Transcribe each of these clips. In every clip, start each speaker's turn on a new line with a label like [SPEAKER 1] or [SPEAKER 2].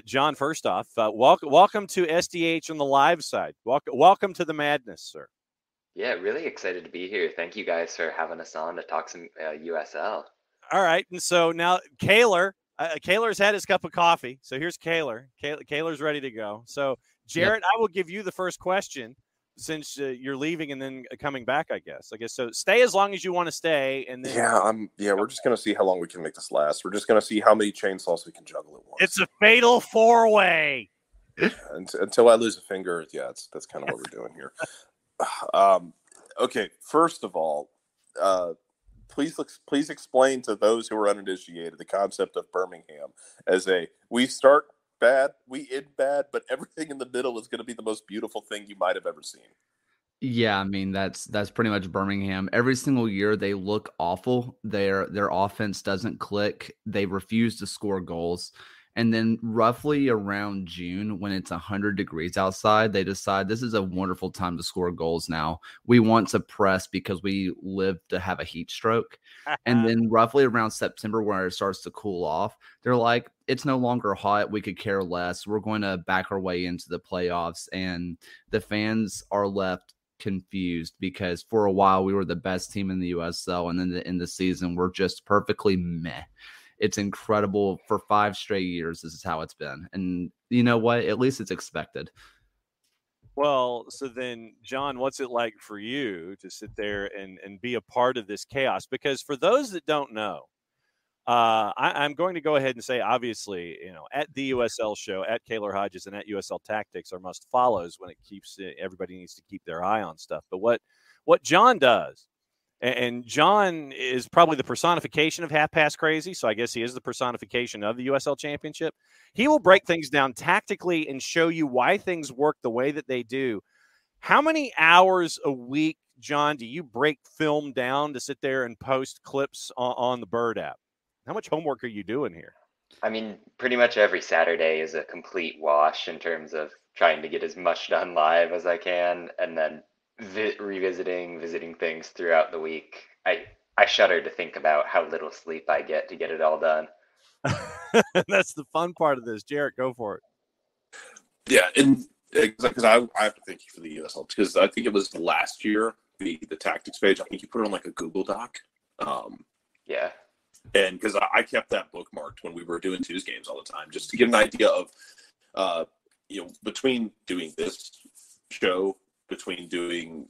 [SPEAKER 1] John, first off, welcome to SDH on the live side. Welcome to the madness, sir.
[SPEAKER 2] Yeah, really excited to be here. Thank you guys for having us on to talk some USL.
[SPEAKER 1] All right, and so now Kaylor, Kaylor's had his cup of coffee, so here's Kaylor. Kaylor's ready to go. So, Jarrett, I will give you the first question since you're leaving and then coming back, I guess. So. Stay as long as you want to stay, and then
[SPEAKER 3] we're just gonna see how long we can make this last. We're just gonna see how many chainsaws we can juggle at once.
[SPEAKER 1] It's a fatal four-way.
[SPEAKER 3] Until I lose a finger, that's kind of what we're doing here. Okay, first of all, please explain to those who are uninitiated the concept of Birmingham as we start bad, we end bad, but everything in the middle is going to be the most beautiful thing you might have ever seen.
[SPEAKER 4] Yeah, I mean that's pretty much Birmingham. Every single year they look awful. Their offense doesn't click. They refuse to score goals. And then roughly around June, when it's 100 degrees outside, they decide this is a wonderful time to score goals now. We want to press because we live to have a heat stroke. And then roughly around September, where it starts to cool off, they're like, it's no longer hot. We could care less. We're going to back our way into the playoffs. And the fans are left confused because for a while we were the best team in the USL. And then in the season, we're just perfectly meh. It's incredible. For 5 straight years, this is how it's been. And you know what? At least it's expected.
[SPEAKER 1] Well, so then, John, what's it like for you to sit there and be a part of this chaos? Because for those that don't know, I'm going to go ahead and say, obviously, at the USL Show, at Kaylor Hodges, and at USL Tactics are must follows when it keeps everybody needs to keep their eye on stuff. But what John does, and John is probably the personification of half-past crazy, so I guess he is the personification of the USL Championship. He will break things down tactically and show you why things work the way that they do. How many hours a week, John, do you break film down to sit there and post clips on the Bird app? How much homework are you doing here?
[SPEAKER 2] I mean, pretty much every Saturday is a complete wash in terms of trying to get as much done live as I can, and then visiting things throughout the week. I shudder to think about how little sleep I get to get it all done.
[SPEAKER 1] That's the fun part of this. Jarrett, go for it.
[SPEAKER 3] Yeah, and because I have to thank you for the USL, because I think it was last year, the tactics page, I think you put it on like a Google Doc.
[SPEAKER 2] Yeah.
[SPEAKER 3] And because I kept that bookmarked when we were doing Tuesday games all the time, just to get an idea of, between doing this show, between doing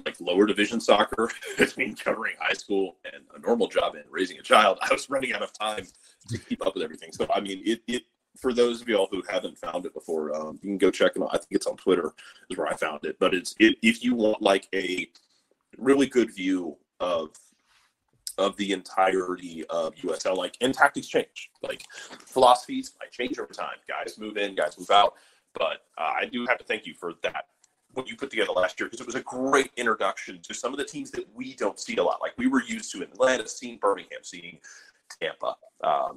[SPEAKER 3] like lower division soccer, between covering high school and a normal job and raising a child, I was running out of time to keep up with everything. So, I mean, it for those of y'all who haven't found it before, you can go check it out. I think it's on Twitter is where I found it. But if you want like a really good view of the entirety of USL, and tactics change, philosophies might change over time. Guys move in, guys move out. But I do have to thank you for that, what you put together last year, because it was a great introduction to some of the teams that we don't see a lot. Like we were used to in Atlanta, seeing Birmingham, seeing Tampa,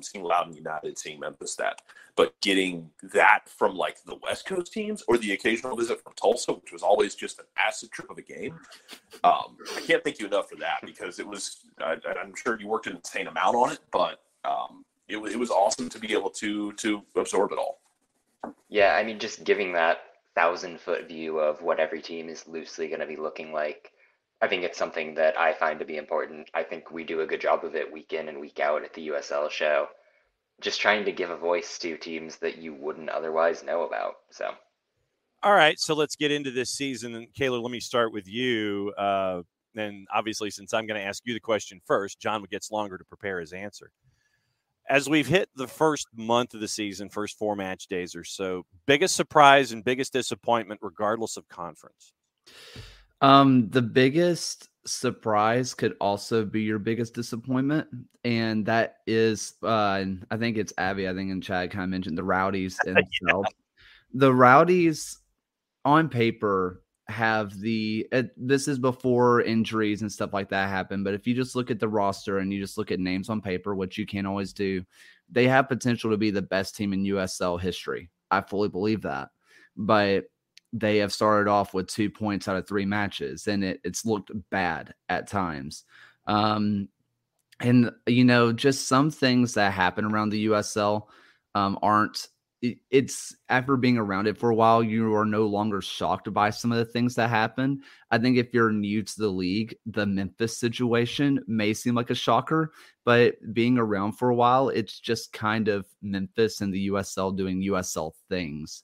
[SPEAKER 3] seeing Loudoun United, seeing Memphis. But getting that from the West Coast teams, or the occasional visit from Tulsa, which was always just an acid trip of a game. I can't thank you enough for that, because it was. I'm sure you worked an insane amount on it, but it was awesome to be able to absorb it all.
[SPEAKER 2] Yeah, I mean, just giving that 1,000-foot view of what every team is loosely going to be looking like, I think it's something that I find to be important. I think we do a good job of it week in and week out at the USL Show, just trying to give a voice to teams that you wouldn't otherwise know about. So,
[SPEAKER 1] all right, so let's get into this season. And Kaylor, let me start with you. And obviously, since I'm going to ask you the question first, John gets longer to prepare his answer. As we've hit the first month of the season, first 4 match days or so, biggest surprise and biggest disappointment, regardless of conference?
[SPEAKER 4] The biggest surprise could also be your biggest disappointment, and that is, I think it's Abby, I think, and Chad kind of mentioned the Rowdies themselves. Yeah. The Rowdies, on paper, have this is before injuries and stuff like that happen, but if you just look at the roster and you just look at names on paper, which you can't always do, they have potential to be the best team in USL history. I fully believe that, but they have started off with 2 points out of 3 matches, and it's looked bad at times. And just some things that happen around the USL aren't it's after being around it for a while, you are no longer shocked by some of the things that happen. I think if you're new to the league, the Memphis situation may seem like a shocker, but being around for a while, it's just kind of Memphis and the USL doing USL things.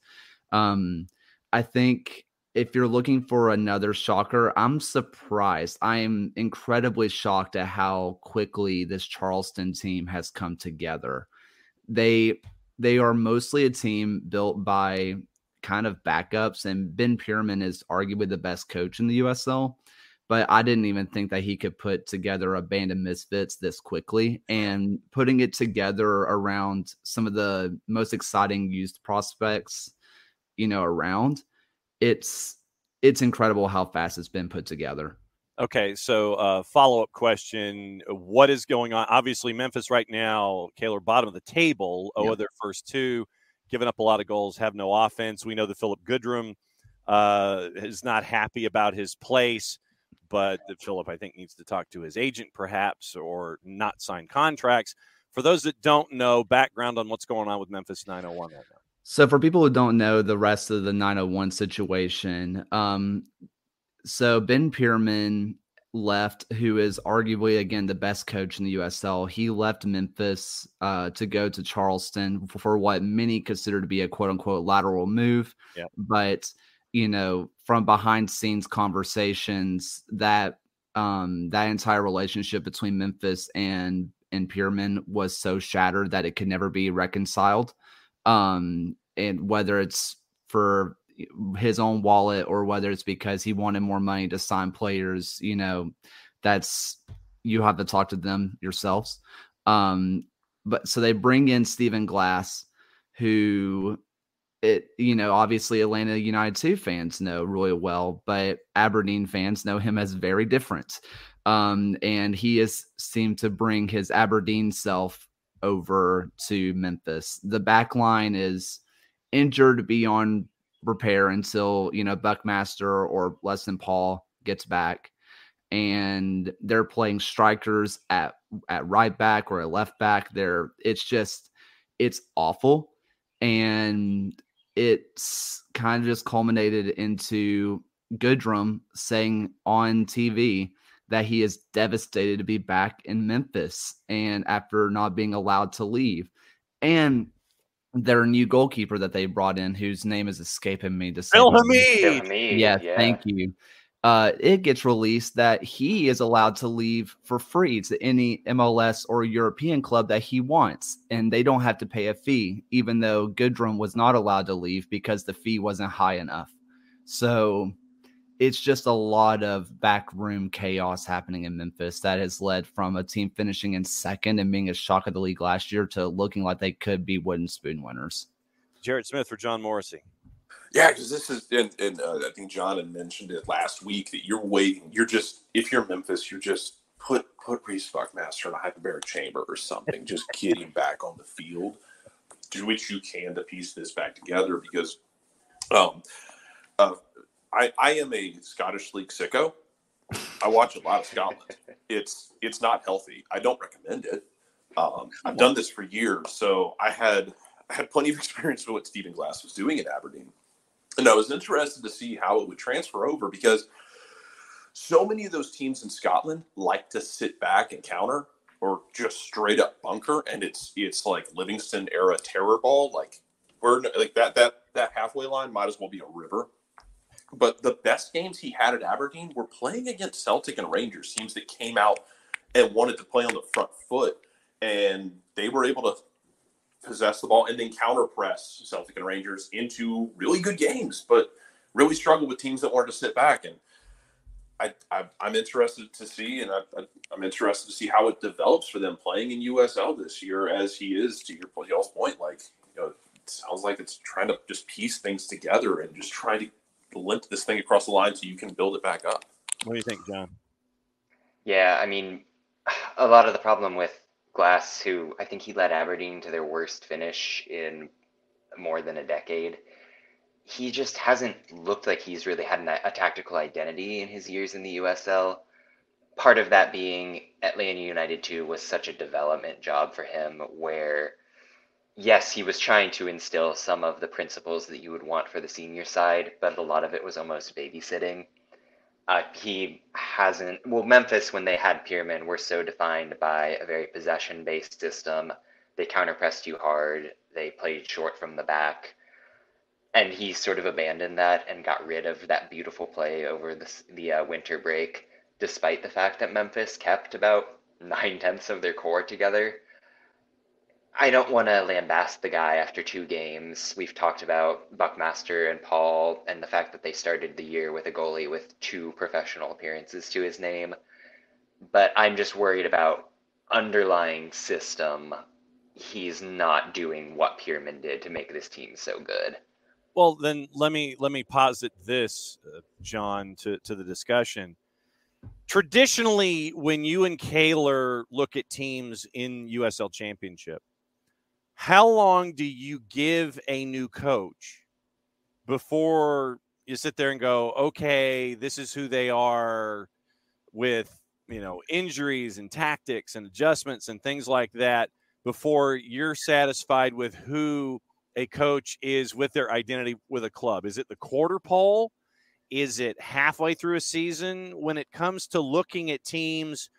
[SPEAKER 4] I think if you're looking for another shocker, I'm surprised. I am incredibly shocked at how quickly this Charleston team has come together. They are mostly a team built by kind of backups, and Ben Pierman is arguably the best coach in the USL, but I didn't even think that he could put together a band of misfits this quickly, and putting it together around some of the most exciting youth prospects, around. It's incredible how fast it's been put together.
[SPEAKER 1] Okay, so follow-up question. What is going on? Obviously, Memphis right now, Kaylor, bottom of the table, of their first two, giving up a lot of goals, have no offense. We know that Philip Goodrum is not happy about his place, but Philip, I think, needs to talk to his agent perhaps or not sign contracts. For those that don't know, background on what's going on with Memphis 901 right now.
[SPEAKER 4] So for people who don't know the rest of the 901 situation, so Ben Pierman left, who is arguably, again, the best coach in the USL. He left Memphis to go to Charleston for what many consider to be a quote-unquote lateral move.
[SPEAKER 1] Yep.
[SPEAKER 4] But, from behind-scenes conversations, that that entire relationship between Memphis and Pierman was so shattered that it could never be reconciled. And whether it's for his own wallet or whether it's because he wanted more money to sign players, that's, you have to talk to them yourselves. But so they bring in Stephen Glass, who obviously Atlanta United 2 fans know really well, but Aberdeen fans know him as very different. And he has seemed to bring his Aberdeen self over to Memphis. The back line is injured beyond repair until Buckmaster or Lesson Paul gets back, and they're playing strikers at right back or at left back. It's awful, and it's kind of just culminated into Goodrum saying on TV that he is devastated to be back in Memphis and after not being allowed to leave. And their new goalkeeper that they brought in, whose name is escaping me.
[SPEAKER 1] Phil Hamid.
[SPEAKER 4] Yeah, thank you. It gets released that he is allowed to leave for free to any MLS or European club that he wants, and they don't have to pay a fee, even though Goodrum was not allowed to leave because the fee wasn't high enough. So it's just a lot of backroom chaos happening in Memphis that has led from a team finishing in second and being a shock of the league last year to looking like they could be wooden spoon winners.
[SPEAKER 1] Jared Smith for John Morrissey.
[SPEAKER 3] Yeah, because this is, and I think John had mentioned it last week that you're waiting. If you're Memphis, you're just put Reese Buckmaster in a hyperbaric chamber or something. Just get him back on the field, do what you can to piece this back together. Because, I am a Scottish League sicko. I watch a lot of Scotland. It's not healthy. I don't recommend it. I've done this for years, so I had plenty of experience with what Stephen Glass was doing at Aberdeen. And I was interested to see how it would transfer over because so many of those teams in Scotland like to sit back and counter or just straight up bunker, and it's like Livingston era terror ball. Like we're like that halfway line might as well be a river. But the best games he had at Aberdeen were playing against Celtic and Rangers, teams that came out and wanted to play on the front foot, and they were able to possess the ball and then counter press Celtic and Rangers into really good games, but really struggled with teams that wanted to sit back. And I'm interested to see, and I'm interested to see how it develops for them playing in USL this year, as he is, to y'all's point, like, it sounds like it's trying to just piece things together and just try to limp this thing across the line so you can build it back up.
[SPEAKER 1] What do you think, John?
[SPEAKER 2] Yeah, I mean, a lot of the problem with Glass, who I think he led Aberdeen to their worst finish in more than a decade, he just hasn't looked like he's really had a tactical identity in his years in the USL. Part of that being Atlanta United 2 was such a development job for him, where yes, he was trying to instill some of the principles that you would want for the senior side, but a lot of it was almost babysitting. He hasn't. Well, Memphis, when they had Pierman, were so defined by a very possession-based system. They counterpressed too hard. They played short from the back. And he sort of abandoned that and got rid of that beautiful play over the winter break, despite the fact that Memphis kept about 9/10 of their core together. I don't want to lambast the guy after 2 games. We've talked about Buckmaster and Paul and the fact that they started the year with a goalie with 2 professional appearances to his name. But I'm just worried about underlying system. He's not doing what Pierman did to make this team so good.
[SPEAKER 1] Well, then let me posit this, John, to the discussion. Traditionally, when you and Kaylor look at teams in USL Championship, how long do you give a new coach before you sit there and go, okay, this is who they are with, injuries and tactics and adjustments and things like that, before you're satisfied with who a coach is with their identity with a club? Is it the quarter pole? Is it halfway through a season? When it comes to looking at teams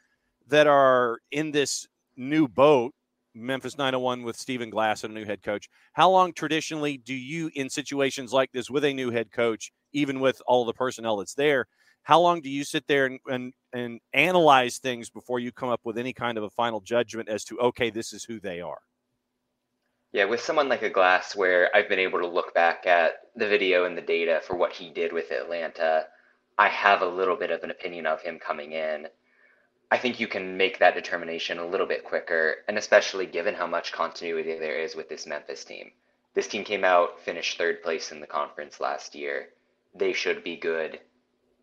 [SPEAKER 1] that are in this new boat, Memphis 901 with Stephen Glass and a new head coach, how long traditionally do you, in situations like this with a new head coach, even with all the personnel that's there, how long do you sit there and analyze things before you come up with any kind of a final judgment as to, okay, this is who they are?
[SPEAKER 2] Yeah, with someone like a Glass, where I've been able to look back at the video and the data for what he did with Atlanta, I have a little bit of an opinion of him coming in. I think you can make that determination a little bit quicker, and especially given how much continuity there is with this Memphis team. This team came out, finished 3rd place in the conference last year. They should be good,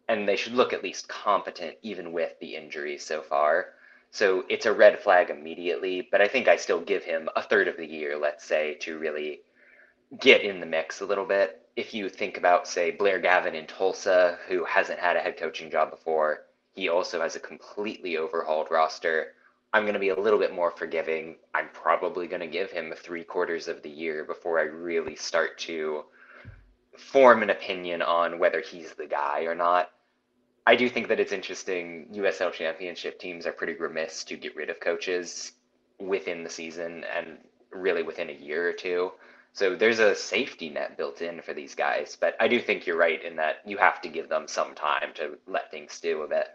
[SPEAKER 2] and they should look at least competent even with the injuries so far. So it's a red flag immediately, but I think I still give him a third of the year, let's say, to really get in the mix a little bit. If you think about, say, Blair Gavin in Tulsa, who hasn't had a head coaching job before, he also has a completely overhauled roster. I'm going to be a little bit more forgiving. I'm probably going to give him 3/4 of the year before I really start to form an opinion on whether he's the guy or not. I do think that it's interesting. USL Championship teams are pretty remiss to get rid of coaches within the season and really within a year or two. So there's a safety net built in for these guys. But I do think you're right in that you have to give them some time to let things stew a bit.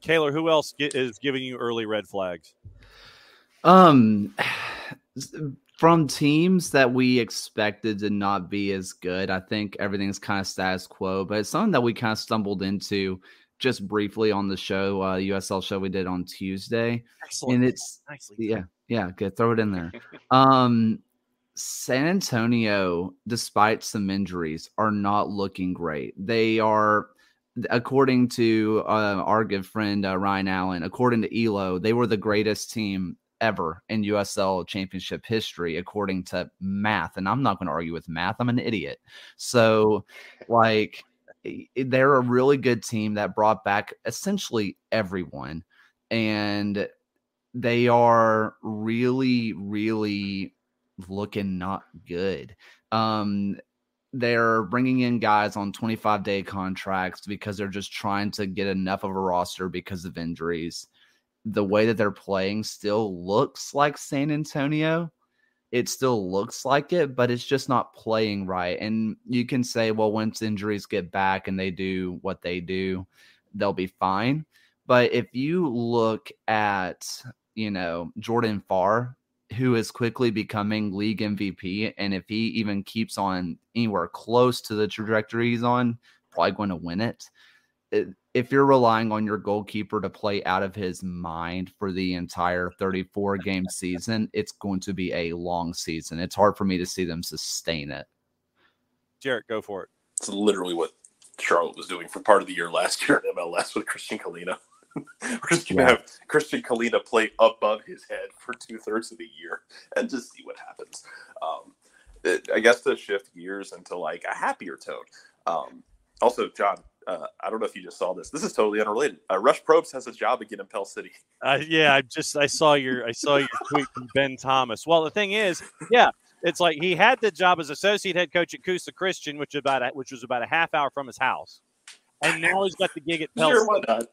[SPEAKER 1] Kaylor, who else is giving you early red flags?
[SPEAKER 4] From teams that we expected to not be as good, I think everything's kind of status quo, but it's something that we kind of stumbled into just briefly on the show, USL show we did on Tuesday.
[SPEAKER 1] Excellent.
[SPEAKER 4] And it's yeah, good. Throw it in there. San Antonio, despite some injuries, are not looking great. They are, according to our good friend Ryan Allen, according to ELO, they were the greatest team ever in USL Championship history, according to math. And I'm not going to argue with math. I'm an idiot. So, they're a really good team that brought back essentially everyone. And they are really, really looking not good. They're bringing in guys on 25-day contracts because they're just trying to get enough of a roster because of injuries. The way that they're playing still looks like San Antonio. It still looks like it, but it's just not playing right. And you can say, well, once injuries get back and they do what they do, they'll be fine. But if you look at, Jordan Farr, who is quickly becoming league MVP, and if he even keeps on anywhere close to the trajectory he's on, probably going to win it. If you're relying on your goalkeeper to play out of his mind for the entire 34-game season, it's going to be a long season. It's hard for me to see them sustain it.
[SPEAKER 1] Jarrett, go for it.
[SPEAKER 3] It's literally what Charlotte was doing for part of the year last year in MLS with Christian Kalina. We're just going to have Christian Kalina play above his head for 2/3 of the year and just see what happens. I guess to shift gears into like a happier tone. Also, John, I don't know if you just saw this. This is totally unrelated. Rush Probst has a job again in Pell City.
[SPEAKER 1] Yeah, I saw your tweet from Ben Thomas. Well, the thing is, It's like he had the job as associate head coach at Coosa Christian, which was about a half hour from his house, and now he's got the gig at Pell.
[SPEAKER 3] Sure, why not?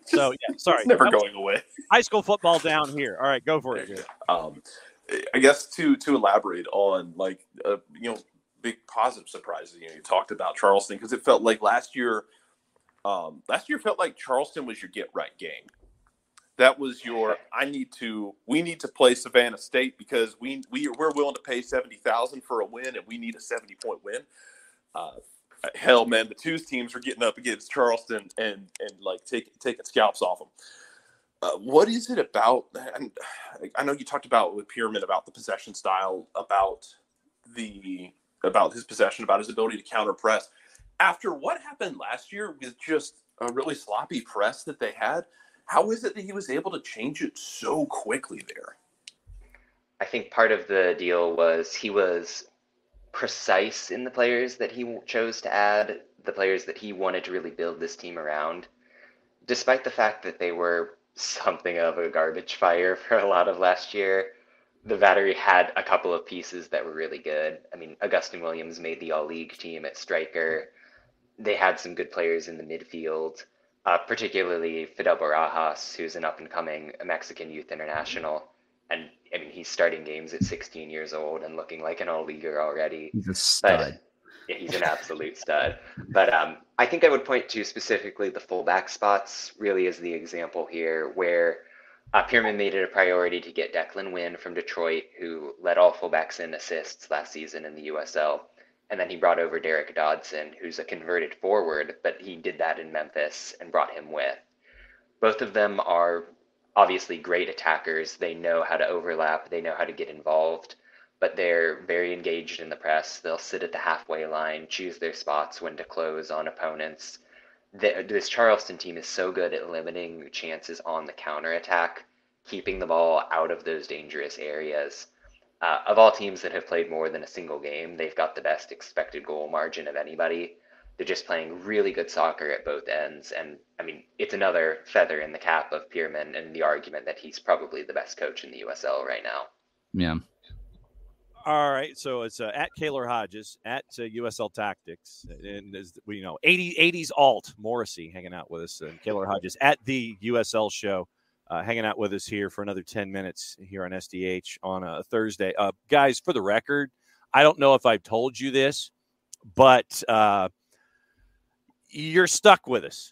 [SPEAKER 1] So yeah, sorry,
[SPEAKER 3] It's never going away.
[SPEAKER 1] High school football down here. All right, go for it. Jared.
[SPEAKER 3] I guess to elaborate on big positive surprises. You talked about Charleston because it felt like last year felt like Charleston was your get right game. That was your we need to play Savannah State because we're willing to pay $70,000 for a win and we need a 70-point win. Hell, man, the twos teams are getting up against Charleston and like taking scalps off them. What is it about? And I know you talked about with Pyramid about the possession style, about his possession, about his ability to counter press. After what happened last year with just a really sloppy press that they had, how is it that he was able to change it so quickly there?
[SPEAKER 2] I think part of the deal was he was precise in the players that he chose to add, the players that he wanted to really build this team around, despite the fact that they were something of a garbage fire for a lot of last year. The Battery had a couple of pieces that were really good. I mean, Augustin Williams made the all-league team at striker. They had some good players in the midfield, particularly Fidel Barajas, who's an up-and-coming Mexican youth international. And, I mean, he's starting games at 16 years old and looking like an all-leaguer already.
[SPEAKER 4] He's a stud.
[SPEAKER 2] But, yeah, he's an absolute stud. But I think I would point to specifically the fullback spots really as the example here, where Pyramid made it a priority to get Declan Wynn from Detroit, who led all fullbacks in assists last season in the USL. And then he brought over Derek Dodson, who's a converted forward, but he did that in Memphis and brought him with. Both of them are obviously great attackers. They know how to overlap. They know how to get involved, but they're very engaged in the press. They'll sit at the halfway line, choose their spots when to close on opponents. This Charleston team is so good at limiting chances on the counterattack, keeping the ball out of those dangerous areas. Of all teams that have played more than a single game, they've got the best expected goal margin of anybody. They're just playing really good soccer at both ends. And, I mean, it's another feather in the cap of Pierman and the argument that he's probably the best coach in the USL right now.
[SPEAKER 4] Yeah.
[SPEAKER 1] All right, so it's at Kaylor Hodges, at USL Tactics, and as we know, 80s alt Morrissey hanging out with us, and Kaylor Hodges at the USL Show, hanging out with us here for another 10 minutes here on SDH on a Thursday. Guys, for the record, I don't know if I've told you this, but you're stuck with us.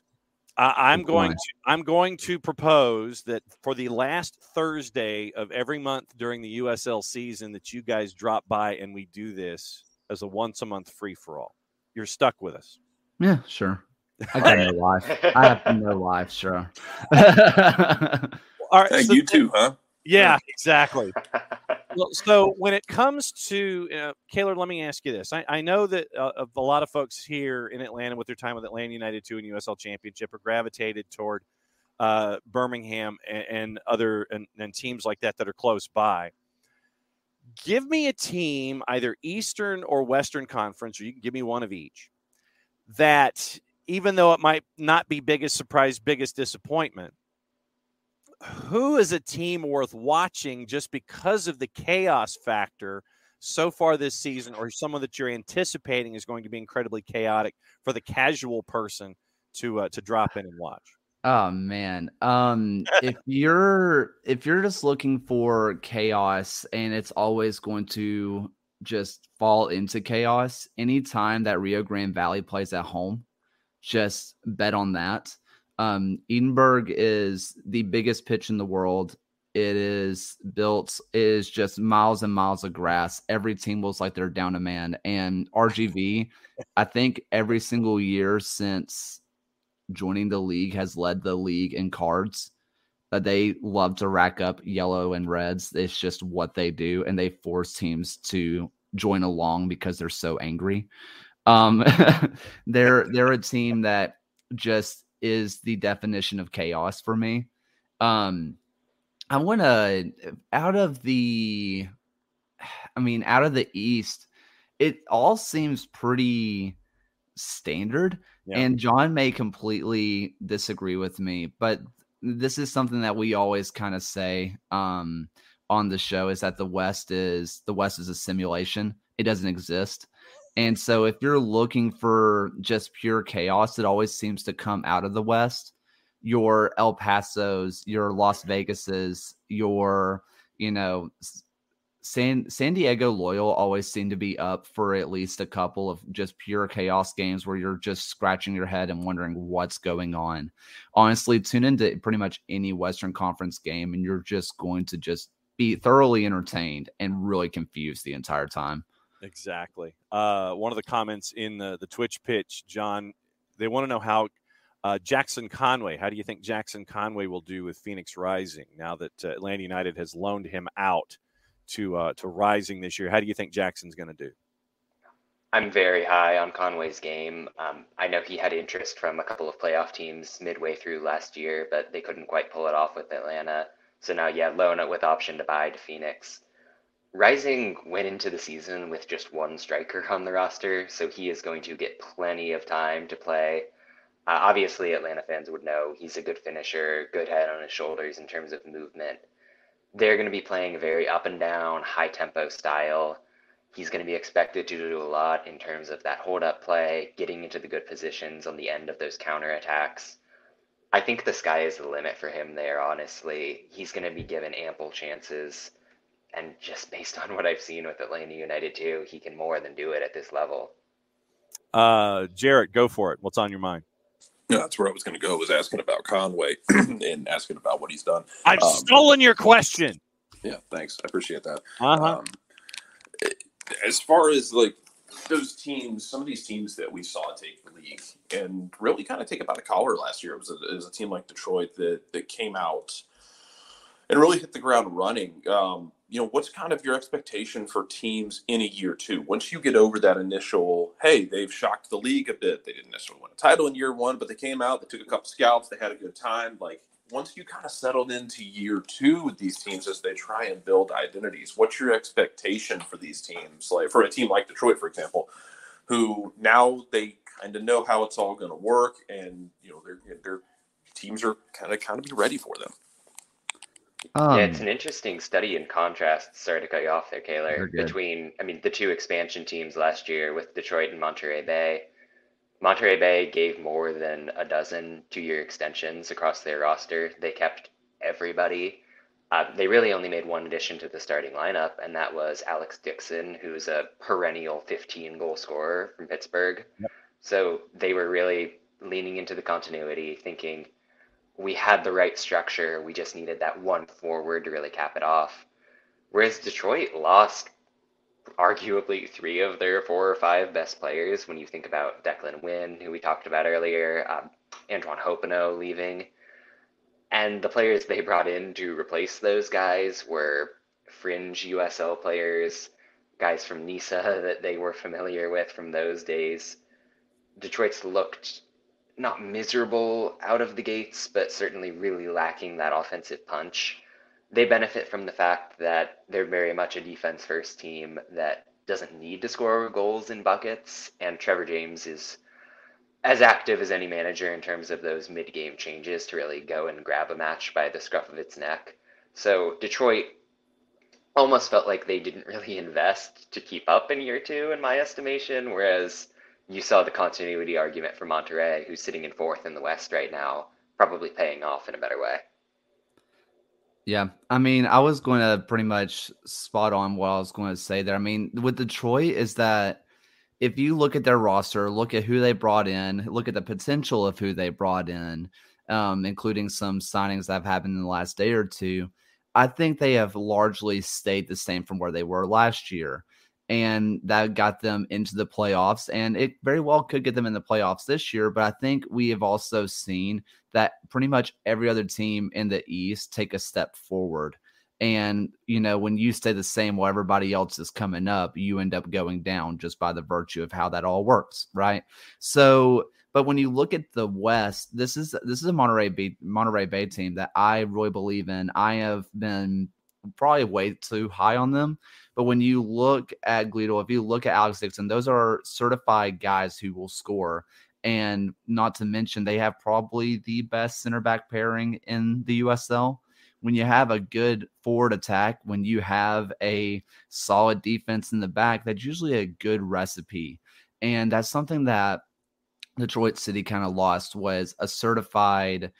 [SPEAKER 1] I'm going to propose that for the last Thursday of every month during the USL season that you guys drop by and we do this as a once a month free for all. You're stuck with us.
[SPEAKER 4] Yeah, sure. I got no life. I have no life. Sure.
[SPEAKER 1] All right.
[SPEAKER 3] So you too, huh?
[SPEAKER 1] Yeah, exactly. Well, so when it comes to Kaylor, let me ask you this. I know that a lot of folks here in Atlanta with their time with Atlanta United 2 and USL Championship are gravitated toward Birmingham and other and teams like that are close by. Give me a team, either Eastern or Western Conference, or you can give me one of each, that even though it might not be biggest surprise, biggest disappointment, who is a team worth watching just because of the chaos factor so far this season, or someone that you're anticipating is going to be incredibly chaotic for the casual person to drop in and watch?
[SPEAKER 4] Oh man. If you're just looking for chaos and it's always going to just fall into chaos, anytime that Rio Grande Valley plays at home, just bet on that. Edinburgh is the biggest pitch in the world. It is just miles and miles of grass. Every team looks like they're down a man. And RGV, I think every single year since joining the league has led the league in cards. They love to rack up yellow and reds. It's just what they do. And they force teams to join along because they're so angry. They're a team that just is the definition of chaos for me. I want to out of the East, it all seems pretty standard. Yeah. And John may completely disagree with me, but this is something that we always kind of say on on the show is that the West is a simulation. It doesn't exist. And so if you're looking for just pure chaos, it always seems to come out of the West. Your El Pasos, your Las Vegases, your, San Diego Loyal always seem to be up for at least a couple of just pure chaos games where you're just scratching your head and wondering what's going on. Honestly, tune into pretty much any Western Conference game and you're just going to just be thoroughly entertained and really confused the entire time.
[SPEAKER 1] Exactly. One of the comments in the Twitch pitch, John, they want to know how Jackson Conway, how do you think Jackson Conway will do with Phoenix Rising now that Atlanta United has loaned him out to Rising this year? How do you think Jackson's going to do?
[SPEAKER 2] I'm very high on Conway's game. I know he had interest from a couple of playoff teams midway through last year, but they couldn't quite pull it off with Atlanta. So now, loan it with option to buy to Phoenix. Rising went into the season with just one striker on the roster, so he is going to get plenty of time to play. Obviously, Atlanta fans would know he's a good finisher, good head on his shoulders in terms of movement. They're going to be playing a very up and down, high tempo style. He's going to be expected to do a lot in terms of that hold up play, getting into the good positions on the end of those counterattacks. I think the sky is the limit for him there, honestly. He's going to be given ample chances. And just based on what I've seen with Atlanta United too, he can more than do it at this level.
[SPEAKER 1] Jarrett, go for it. What's on your mind?
[SPEAKER 3] Yeah, that's where I was going to go, was asking about Conway and asking about what he's done.
[SPEAKER 1] I've stolen your question.
[SPEAKER 3] Yeah, thanks. I appreciate that. As far as like those teams, some of these teams that we saw take the league and really kind of take it by the collar last year, it was a team like Detroit that came out and really hit the ground running. What's kind of your expectation for teams in a year two? Once you get over that initial, hey, they've shocked the league a bit. They didn't necessarily win a title in year one, but they came out, they took a couple scouts, they had a good time. Like, once you kind of settled into year two with these teams as they try and build identities, what's your expectation for these teams? Like for a team like Detroit, for example, who now they kind of know how it's all going to work, and their teams are kind of be ready for them.
[SPEAKER 2] It's an interesting study in contrast. Sorry to cut you off there, Kaylor. Between, the two expansion teams last year with Detroit and Monterey Bay. Monterey Bay gave more than a dozen 2-year extensions across their roster. They kept everybody. They really only made one addition to the starting lineup, and that was Alex Dixon, who's a perennial 15-goal scorer from Pittsburgh. Yep. So they were really leaning into the continuity, thinking, we had the right structure. We just needed that one forward to really cap it off. Whereas Detroit lost arguably 3 of their 4 or 5 best players when you think about Declan Wynn, who we talked about earlier, Antoine Hopino leaving. And the players they brought in to replace those guys were fringe USL players, guys from Nisa that they were familiar with from those days. Detroit's looked not miserable out of the gates, but certainly really lacking that offensive punch. They benefit from the fact that they're very much a defense-first team that doesn't need to score goals in buckets, and Trevor James is as active as any manager in terms of those mid-game changes to really go and grab a match by the scruff of its neck. So Detroit almost felt like they didn't really invest to keep up in year 2, in my estimation, whereas you saw the continuity argument for Monterey, who's sitting in 4th in the West right now, probably paying off in a better way.
[SPEAKER 4] Yeah, I was going to pretty much spot on what I was going to say there. With Detroit is that if you look at their roster, look at who they brought in, look at the potential of who they brought in, including some signings that have happened in the last day or two, I think they have largely stayed the same from where they were last year. And that got them into the playoffs, and it very well could get them in the playoffs this year. But I think we have also seen that pretty much every other team in the East take a step forward. And, when you stay the same while everybody else is coming up, you end up going down just by the virtue of how that all works, right? So, but when you look at the West, this is a Monterey Bay team that I really believe in. I have been probably way too high on them. But when you look at Gleedle, if you look at Alex Dixon, those are certified guys who will score. And not to mention, they have probably the best center back pairing in the USL when you have a good forward attack, when you have a solid defense in the back, that's usually a good recipe. And that's something that Detroit City kind of lost, was a certified,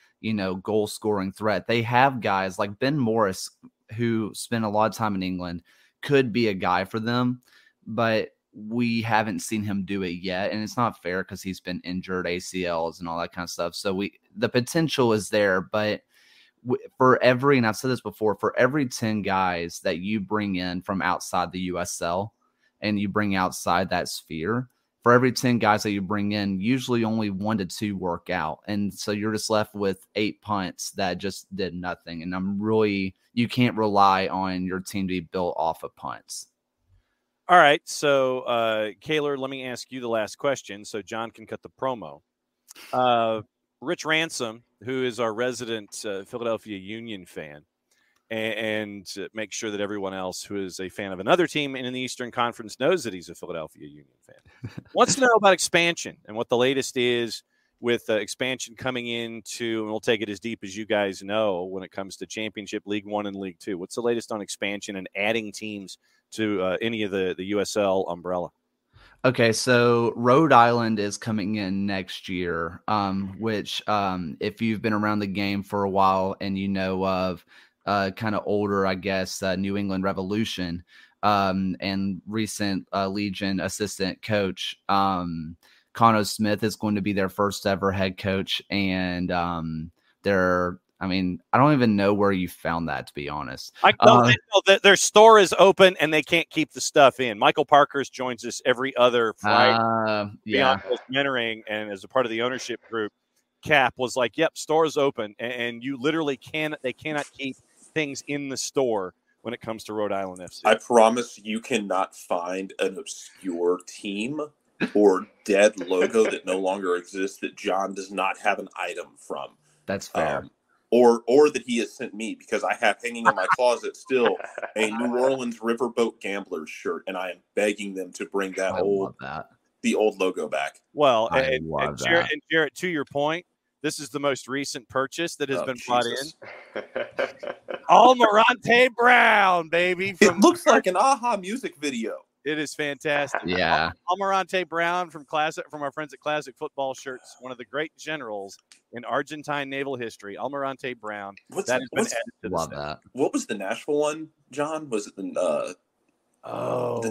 [SPEAKER 4] goal scoring threat. They have guys like Ben Morris, who spent a lot of time in England, could be a guy for them, but we haven't seen him do it yet. And it's not fair because he's been injured, ACLs and all that kind of stuff. So the potential is there, but and I've said this before, for every 10 guys that you bring in from outside the USL and you bring outside that sphere, for every 10 guys that you bring in, usually only 1 to 2 work out. And so you're just left with 8 punts that just did nothing. And you can't rely on your team to be built off of punts.
[SPEAKER 1] All right. So, Kaylor, let me ask you the last question so John can cut the promo. Rich Ransom, who is our resident Philadelphia Union fan, and make sure that everyone else who is a fan of another team in the Eastern Conference knows that he's a Philadelphia Union fan, wants to know about expansion and what the latest is with expansion coming into, and we'll take it as deep as you guys know when it comes to Championship, League One, and League Two. What's the latest on expansion and adding teams to any of the USL umbrella?
[SPEAKER 4] Okay, so Rhode Island is coming in next year, which if you've been around the game for a while and you know of kind of older, I guess, New England Revolution and recent Legion assistant coach, Cano Smith is going to be their first ever head coach. And I don't even know where you found that, to be honest.
[SPEAKER 1] I know that their store is open and they can't keep the stuff in. Michael Parkhurst joins us every other Friday. Beyond mentoring, and as a part of the ownership group, Cap was like, "Yep, store is open," and you literally they cannot keep things in the store when it comes to Rhode Island FC.
[SPEAKER 3] I promise you cannot find an obscure team or dead logo that no longer exists that John does not have an item from.
[SPEAKER 4] That's fair.
[SPEAKER 3] Or that he has sent me, because I have hanging in my closet still a New Orleans Riverboat Gamblers shirt, and I am begging them to bring the old logo back.
[SPEAKER 1] Well, and Jarrett, to your point, this is the most recent purchase that has been brought in. Almirante Brown, baby.
[SPEAKER 3] It looks like an AHA music video.
[SPEAKER 1] It is fantastic.
[SPEAKER 4] Yeah.
[SPEAKER 1] Almirante Brown from our friends at Classic Football Shirts, one of the great generals in Argentine naval history. Almirante Brown. That has been added to the set.
[SPEAKER 3] What was the Nashville one, John? Was it the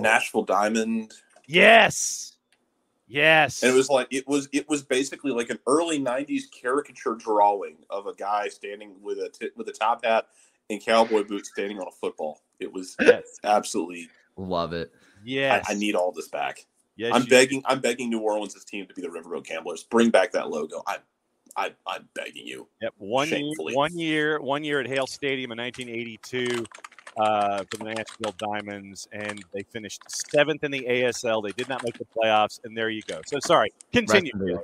[SPEAKER 3] Nashville Diamond?
[SPEAKER 1] Yes. And it was basically like an early 90s caricature drawing of a guy standing with a top hat and cowboy boots standing on a football. It was absolutely
[SPEAKER 4] love it.
[SPEAKER 1] Yes.
[SPEAKER 3] I need all this back.
[SPEAKER 1] Yes,
[SPEAKER 3] I'm begging New Orleans' team to be the Riverboat Gamblers. Bring back that logo. I'm begging you.
[SPEAKER 1] Yep. One year at Hale Stadium in 1982 for the Nashville Diamonds, and they finished 7th in the ASL. They did not make the playoffs, and there you go. So sorry. Continue.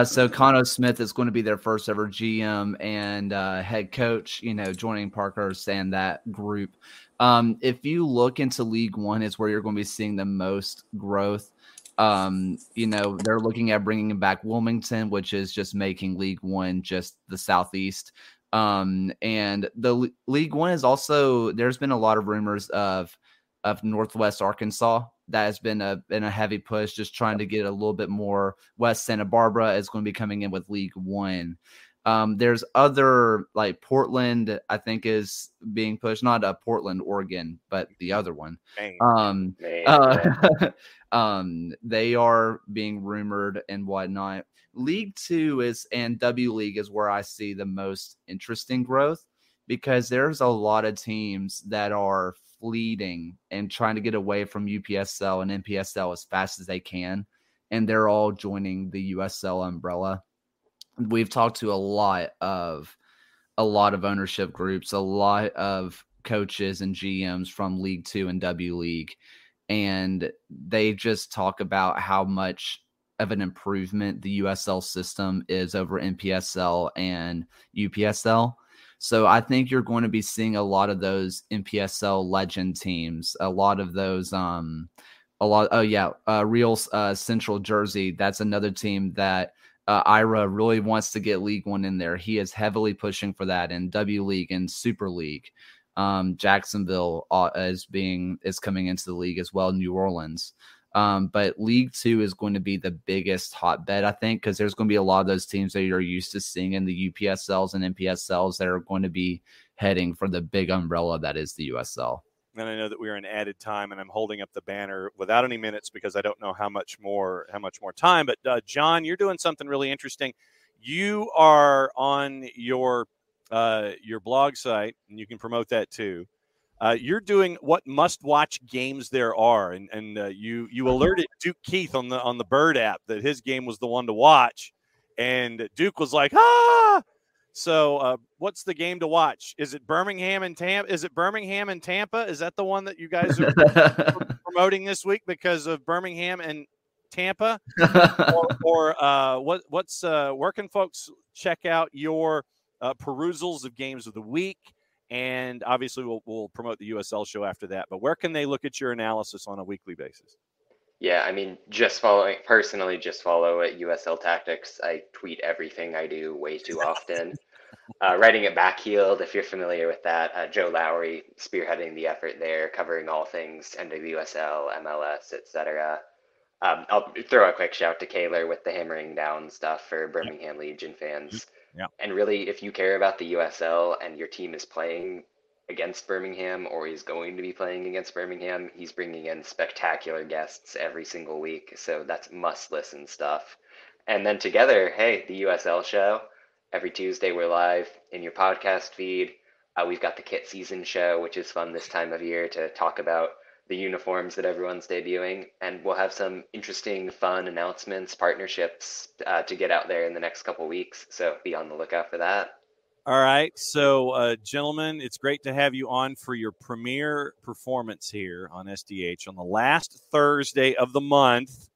[SPEAKER 4] So Cano Smith is going to be their first ever GM and head coach, joining Parkhurst and that group. If you look into League One, is where you're going to be seeing the most growth. They're looking at bringing back Wilmington, which is just making League One just the Southeast. And the League One is also, there's been a lot of rumors of Northwest Arkansas. That has been a heavy push, just trying to get a little bit more. West Santa Barbara is going to be coming in with League One. There's other, like Portland, I think, is being pushed. Not Portland, Oregon, but the other one. They are being rumored and whatnot. League Two and W League is where I see the most interesting growth, because there's a lot of teams that are fleeting and trying to get away from UPSL and NPSL as fast as they can, and they're all joining the USL umbrella. We've talked to a lot of ownership groups, a lot of coaches and GMs from League Two and W League, and they just talk about how much of an improvement the USL system is over NPSL and UPSL. So I think you're going to be seeing a lot of those NPSL legend teams, a lot of those, Real Central Jersey. That's another team that Ira really wants to get League One in there. He is heavily pushing for that in W League and Super League. Jacksonville is coming into the league as well. New Orleans. But League Two is going to be the biggest hotbed, I think, because there's going to be a lot of those teams that you're used to seeing in the UPSLs and NPSLs that are going to be heading for the big umbrella that is the USL.
[SPEAKER 1] And I know that we are in added time, and I'm holding up the banner without any minutes because I don't know how much more time. But John, you're doing something really interesting. You are on your blog site, and you can promote that too. You're doing what must-watch games there are, and you alerted Duke Keith on the Bird app that his game was the one to watch, and Duke was like, ah. So, what's the game to watch? Is it Birmingham and Tampa? Is that the one that you guys are promoting this week because of Birmingham and Tampa? Where can folks check out your perusals of games of the week? And obviously, we'll promote the USL show after that. But where can they look at your analysis on a weekly basis?
[SPEAKER 2] Yeah, I mean, just follow at USL Tactics. I tweet everything I do way too often. Writing at Backheeled, if you're familiar with that, Joe Lowry spearheading the effort there, covering all things NWSL, MLS, etc. I'll throw a quick shout to Kaylor with the hammering down stuff for Birmingham Legion fans.
[SPEAKER 1] Yeah.
[SPEAKER 2] And really, if you care about the USL and your team is playing against Birmingham or is going to be playing against Birmingham, he's bringing in spectacular guests every single week. So that's must-listen stuff. And then together, hey, the USL show. Every Tuesday, we're live in your podcast feed. We've got the kit season show, which is fun this time of year to talk about the uniforms that everyone's debuting. And we'll have some interesting, fun announcements, partnerships to get out there in the next couple weeks. So be on the lookout for that.
[SPEAKER 1] All right. So, gentlemen, it's great to have you on for your premiere performance here on SDH on the last Thursday of the month,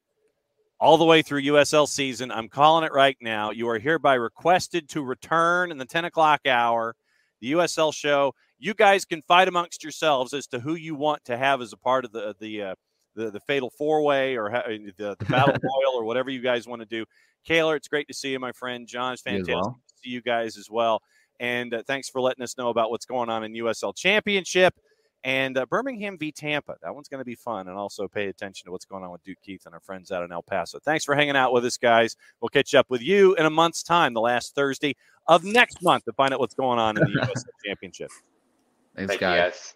[SPEAKER 1] all the way through USL season. I'm calling it right now. You are hereby requested to return in the 10 o'clock hour, the USL show. You guys can fight amongst yourselves as to who you want to have as a part of the fatal four-way or the battle royal or whatever you guys want to do. Kaylor, it's great to see you, my friend. John, it's fantastic to see you guys as well. And thanks for letting us know about what's going on in USL Championship and Birmingham v. Tampa. That one's going to be fun. And also pay attention to what's going on with Duke Keith and our friends out in El Paso. Thanks for hanging out with us, guys. We'll catch up with you in a month's time, the last Thursday of next month, to find out what's going on in the USL Championship.
[SPEAKER 4] Thanks, guys.